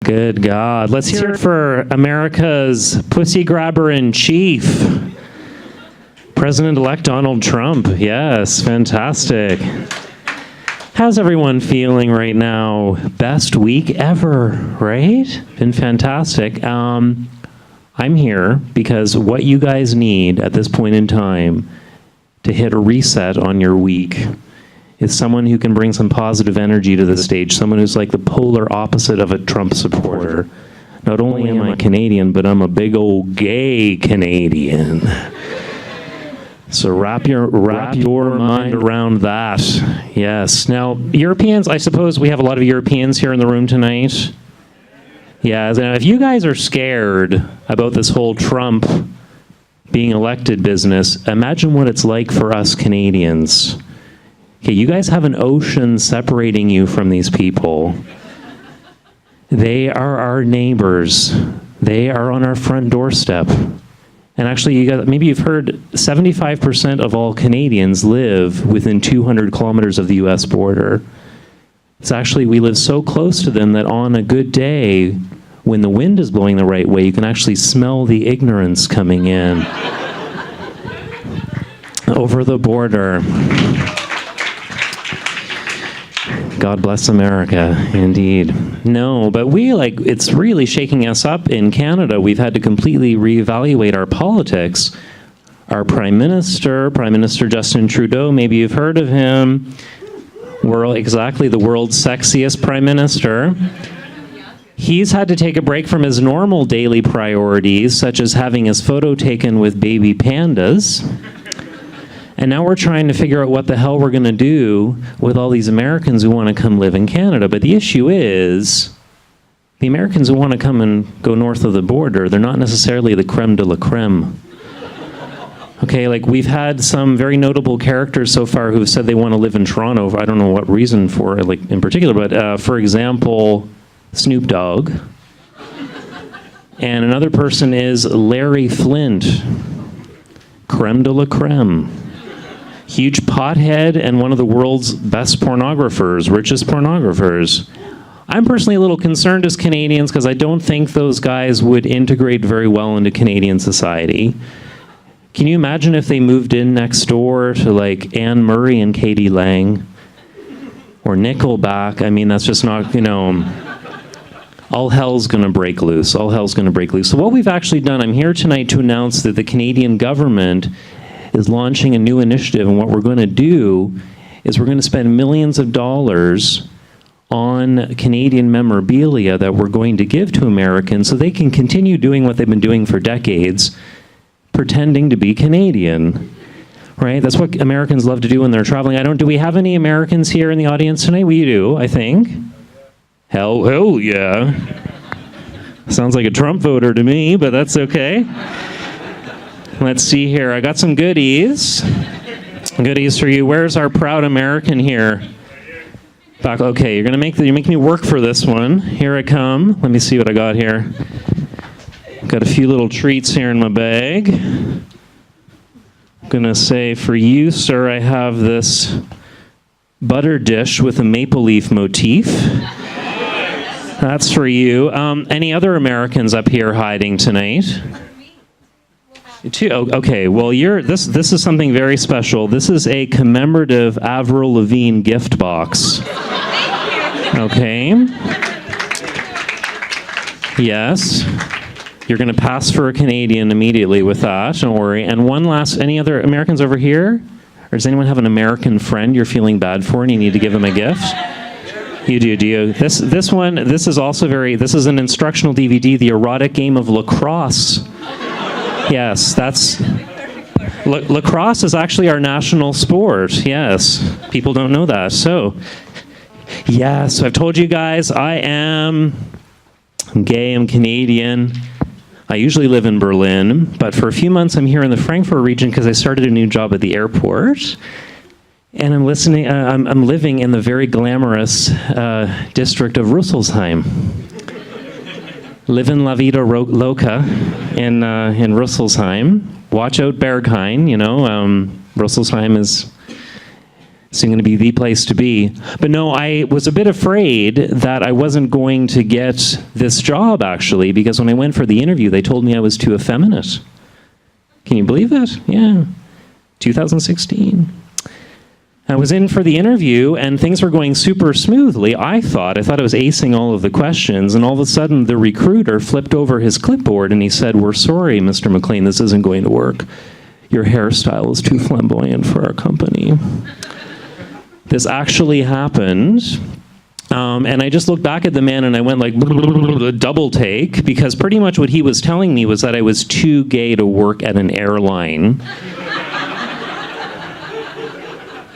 Good God. Let's hear it for America's pussy grabber in chief, President-elect Donald Trump. Yes, fantastic. How's everyone feeling right now? Best week ever, right? Been fantastic. I'm here because what you guys need at this point in time to hit a reset on your week is someone who can bring some positive energy to the stage, someone who's like the polar opposite of a Trump supporter. Not only am I Canadian, but I'm a big old gay Canadian. So wrap your mind around that. Yes. Now, Europeans, I suppose we have a lot of Europeans here in the room tonight. Yeah, now if you guys are scared about this whole Trump being elected business, imagine what it's like for us Canadians. Okay, you guys have an ocean separating you from these people. They are our neighbors. They are on our front doorstep. And actually, maybe you've heard 75% of all Canadians live within 200 kilometers of the US border. It's actually, we live so close to them that on a good day, when the wind is blowing the right way, you can actually smell the ignorance coming in over the border. God bless America, indeed. No, but it's really shaking us up in Canada. We've had to completely reevaluate our politics. Our Prime Minister Justin Trudeau, maybe you've heard of him. Exactly the world's sexiest Prime Minister. He's had to take a break from his normal daily priorities, such as having his photo taken with baby pandas. And now we're trying to figure out what the hell we're going to do with all these Americans who want to come live in Canada. But the issue is, the Americans who want to come and go north of the border, they're not necessarily the creme de la creme. Okay, like we've had some very notable characters so far who've said they want to live in Toronto. I don't know what reason for it, like in particular, but for example, Snoop Dogg. And another person is Larry Flint. Creme de la creme. Huge pothead and one of the world's best pornographers, richest pornographers. I'm personally a little concerned as Canadians because I don't think those guys would integrate very well into Canadian society. Can you imagine if they moved in next door to like Anne Murray and Katie Lang? Or Nickelback? I mean, that's just not, all hell's gonna break loose. All hell's gonna break loose. So what we've actually done, I'm here tonight to announce that the Canadian government is launching a new initiative, and what we're going to do is we're going to spend millions of dollars on Canadian memorabilia that we're going to give to Americans so they can continue doing what they've been doing for decades, pretending to be Canadian. Right? That's what Americans love to do when they're traveling. Do we have any Americans here in the audience tonight? We do, I think. Hell yeah. Sounds like a Trump voter to me, but that's okay. Let's see here. I got some goodies. Goodies for you. Where's our proud American here? Back. Okay, you're making me work for this one. Here I come. Let me see what I got here. Got a few little treats here in my bag. I'm gonna say for you, sir, I have this butter dish with a maple leaf motif. That's for you. Any other Americans up here hiding tonight? Okay, well, this is something very special. This is a commemorative Avril Lavigne gift box. Okay. Yes. You're going to pass for a Canadian immediately with that, don't worry. And any other Americans over here? Or does anyone have an American friend you're feeling bad for and you need to give them a gift? You do. This is an instructional DVD, The Erotic Game of Lacrosse. Yes, lacrosse is actually our national sport. Yes, people don't know that. So I've told you guys, I'm gay, I'm Canadian. I usually live in Berlin, but for a few months I'm here in the Frankfurt region because I started a new job at the airport. And I'm living in the very glamorous district of Rüsselsheim. Living La Vida Loca in Rüsselsheim. Watch out, Berghain, Rüsselsheim is It's going to be the place to be. But no, I was a bit afraid that I wasn't going to get this job, actually, because when I went for the interview, they told me I was too effeminate. Can you believe it? Yeah. 2016. I was in for the interview, and things were going super smoothly, I thought. I thought I was acing all of the questions, and all of a sudden, the recruiter flipped over his clipboard, and he said, "We're sorry, Mr. MacLean, this isn't going to work. Your hairstyle is too flamboyant for our company." This actually happened, and I just looked back at the man and I went like, double take, because pretty much what he was telling me was that I was too gay to work at an airline.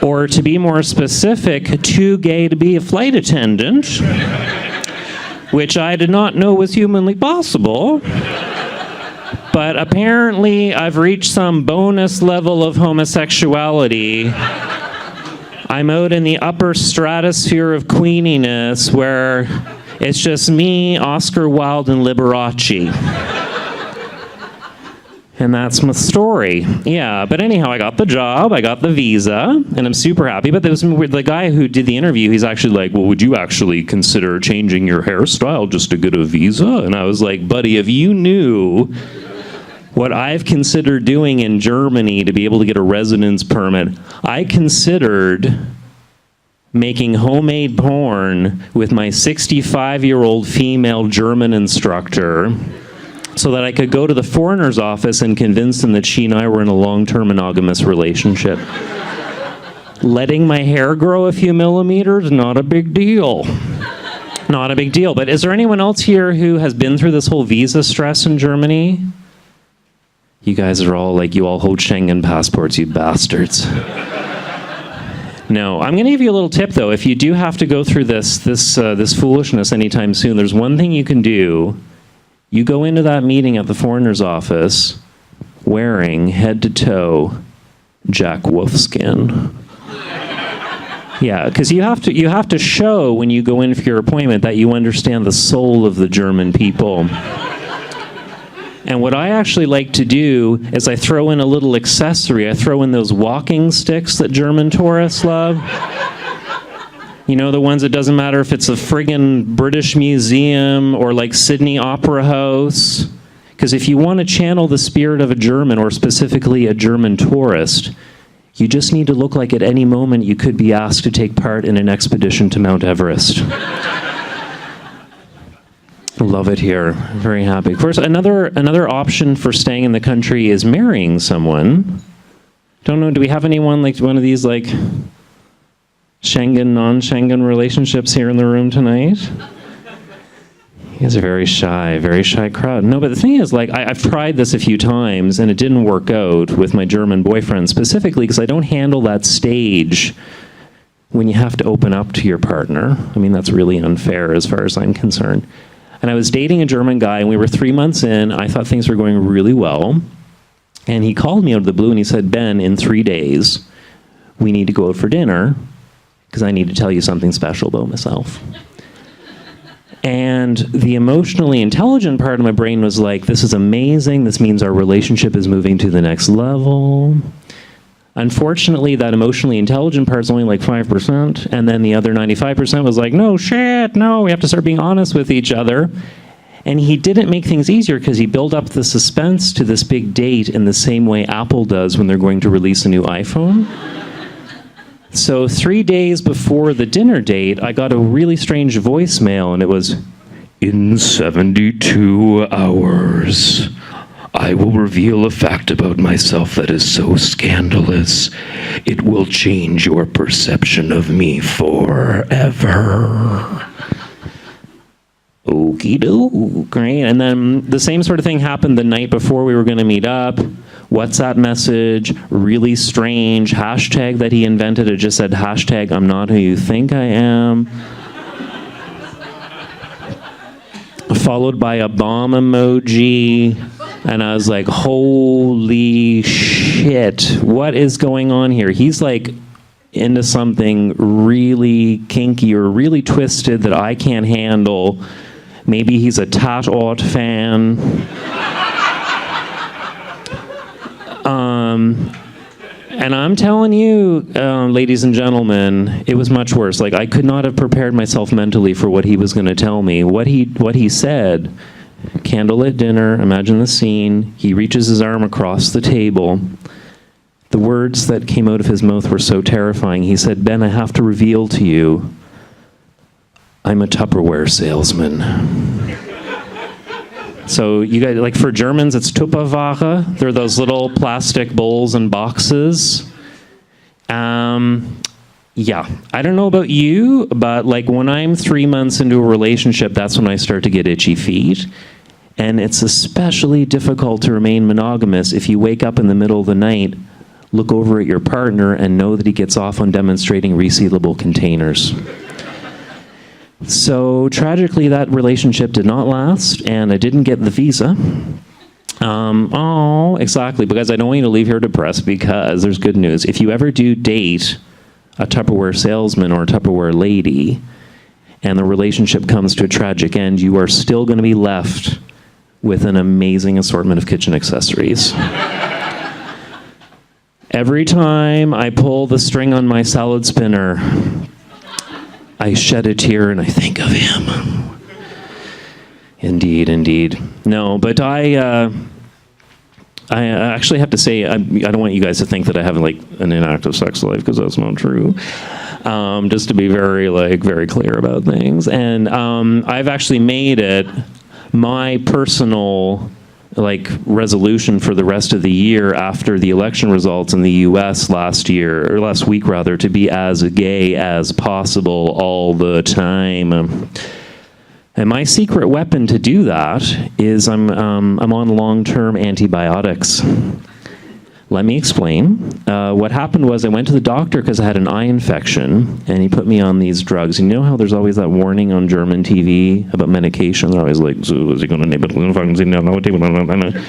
Or to be more specific, too gay to be a flight attendant, which I did not know was humanly possible. But apparently I've reached some bonus level of homosexuality. I'm out in the upper stratosphere of queeniness where it's just me, Oscar Wilde, and Liberace. And that's my story. Yeah, but anyhow, I got the job, I got the visa, and I'm super happy. But the guy who did the interview, he's actually like, "Well, would you actually consider changing your hairstyle just to get a visa?" And I was like, "Buddy, if you knew what I've considered doing in Germany to be able to get a residence permit, I considered making homemade porn with my 65-year-old female German instructor so that I could go to the foreigner's office and convince them that she and I were in a long-term monogamous relationship. Letting my hair grow a few millimeters, not a big deal. Not a big deal. But is there anyone else here who has been through this whole visa stress in Germany? You guys are all like, you all hold Schengen passports, you bastards. No, I'm going to give you a little tip, though. If you do have to go through this foolishness anytime soon, there's one thing you can do. You go into that meeting at the foreigner's office wearing, head to toe, Jack Wolfskin. Yeah, because you have to show when you go in for your appointment that you understand the soul of the German people. And what I actually like to do is I throw in a little accessory. I throw in those walking sticks that German tourists love. You know, the ones that doesn't matter if it's a friggin' British Museum or like Sydney Opera House. Because if you want to channel the spirit of a German, or specifically a German tourist, you just need to look like at any moment you could be asked to take part in an expedition to Mount Everest. Love it here. Very happy. Of course, another option for staying in the country is marrying someone. Don't know, do we have anyone like one of these like Schengen, non-Schengen relationships here in the room tonight? You guys are very shy crowd. No, but the thing is, like, I've tried this a few times and it didn't work out with my German boyfriend, specifically because I don't handle that stage when you have to open up to your partner. I mean, that's really unfair as far as I'm concerned. And I was dating a German guy, and we were 3 months in. I thought things were going really well. And he called me out of the blue, and he said, "Ben, in 3 days, we need to go out for dinner, because I need to tell you something special about myself." And the emotionally intelligent part of my brain was like, this is amazing. This means our relationship is moving to the next level. Unfortunately, that emotionally intelligent part is only like 5%, and then the other 95% was like, no shit, no, we have to start being honest with each other. And he didn't make things easier because he built up the suspense to this big date in the same way Apple does when they're going to release a new iPhone. So 3 days before the dinner date, I got a really strange voicemail, and it was, "In 72 hours, I will reveal a fact about myself that is so scandalous, it will change your perception of me forever." Okie doke, right? And then the same sort of thing happened the night before we were going to meet up. WhatsApp message, really strange, hashtag that he invented. It just said, hashtag, "I'm not who you think I am." Followed by a bomb emoji. And I was like, holy shit, what is going on here? He's like into something really kinky or really twisted that I can't handle. Maybe he's a Tatort fan. And I'm telling you, ladies and gentlemen, it was much worse. Like, I could not have prepared myself mentally for what he was going to tell me. What he said, candlelit dinner, imagine the scene. He reaches his arm across the table. The words that came out of his mouth were so terrifying. He said, "Ben, I have to reveal to you, I'm a Tupperware salesman." So you guys, like for Germans, it's Tupperware. They're those little plastic bowls and boxes. Yeah, I don't know about you, but like when I'm 3 months into a relationship, that's when I start to get itchy feet. And it's especially difficult to remain monogamous if you wake up in the middle of the night, look over at your partner, and know that he gets off on demonstrating resealable containers. So tragically, that relationship did not last, and I didn't get the visa. Exactly, because I don't want you to leave here depressed, because there's good news. If you ever do date a Tupperware salesman or a Tupperware lady, and the relationship comes to a tragic end, you are still going to be left with an amazing assortment of kitchen accessories. Every time I pull the string on my salad spinner, I shed a tear and I think of him. Indeed, indeed. No, but I actually have to say, I don't want you guys to think that I have like an inactive sex life, because that's not true. Just to be very clear about things. And I've actually made it my personal resolution for the rest of the year after the election results in the US last week rather, to be as gay as possible all the time. And my secret weapon to do that is I'm on long-term antibiotics. Let me explain. What happened was I went to the doctor because I had an eye infection, and he put me on these drugs. You know how there's always that warning on German TV about medication? They're always like, so is he going to...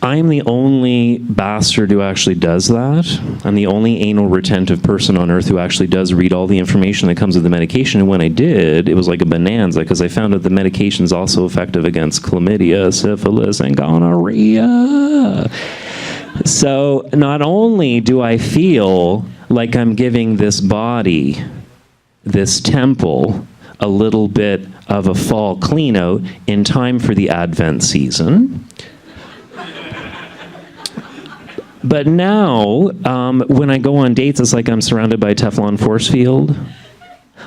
I am the only bastard who actually does that. I'm the only anal retentive person on earth who actually does read all the information that comes with the medication. And when I did, it was like a bonanza, because I found out the medication is also effective against chlamydia, syphilis, and gonorrhea. So not only do I feel like I'm giving this body, this temple, a little bit of a fall clean out in time for the Advent season, but now, when I go on dates, it's like I'm surrounded by a Teflon force field.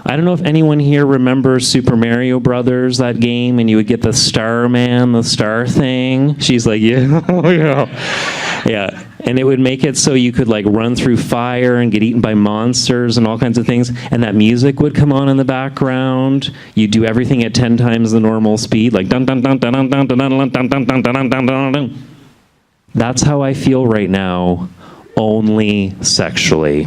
I don't know if anyone here remembers Super Mario Brothers, that game, and you would get the star man, the star thing. She's like, yeah. And it would make it so you could run through fire and get eaten by monsters and all kinds of things. And that music would come on in the background. You do everything at 10 times the normal speed, like dun dun dun dun dun dun dun dun dun dun dun dun dun dun dun. That's how I feel right now, only sexually.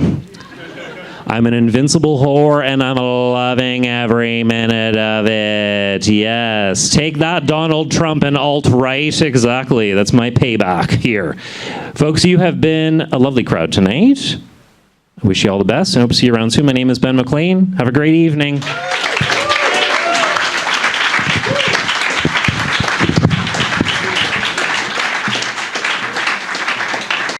I'm an invincible whore, and I'm loving every minute of it. Yes. Take that, Donald Trump and alt-right. Exactly. That's my payback here. Folks, you have been a lovely crowd tonight. I wish you all the best, and hope to see you around soon. My name is Ben MacLean. Have a great evening.